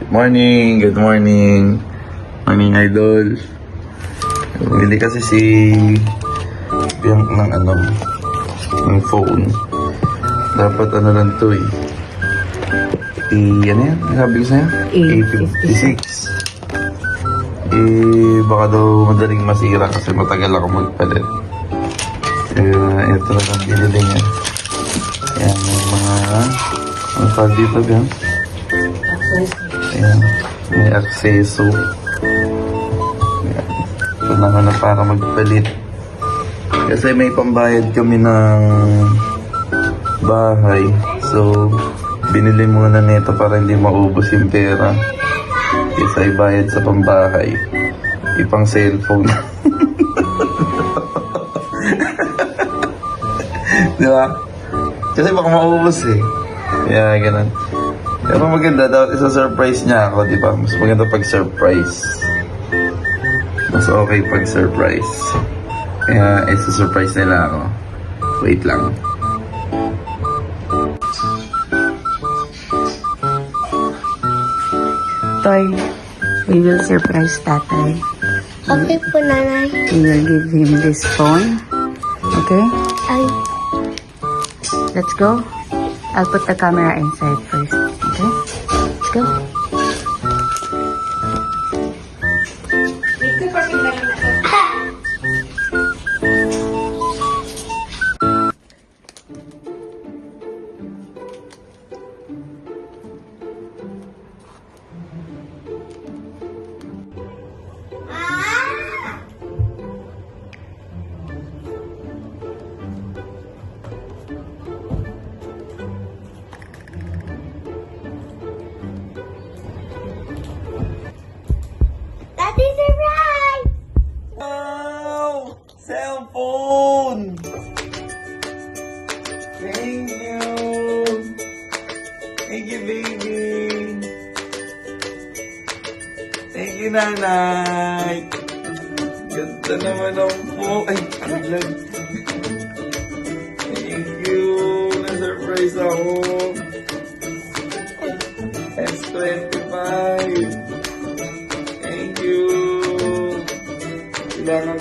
Good morning. Morning, idol. Bili kasi si Bianc ng phone. Dapat lang to eh. Ano yan? Sabi ko sa'yo? A56. Baka daw madaling masira kasi matagal ako magpalit. Ito na lang binili niya. Ayan, may mga ang tawag dito, Bianc? Ayan, may akseso. Ayan. Ito na para magpalit. Kasi may pambayad kami ng bahay. So, binili muna nito para hindi maubos yung pera. Kaysa ibayad sa pambahay. Ipang cellphone. Di ba? Kasi baka maubos eh. Kaya ganun. Pero maganda daw, isa-surprise niya ako, di ba? Mas maganda pag-surprise. Mas okay pag-surprise. Kaya isa-surprise nila ako. Wait lang. Toy, we will surprise Tatay. Okay po, Nanay. We will give him this phone. Okay? Ay, Let's go. I'll put the camera inside first. Okay? Let's go. Daddy, surprise! Wow! Cellphone! Thank you! Thank you, baby! Thank you, nanay! Ganda naman ang phone! Ay, paglag! Thank you! Na-surprise ako! S25! Thank you!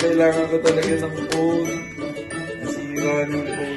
Kailangan ko talaga ng phone. Nasira ng phone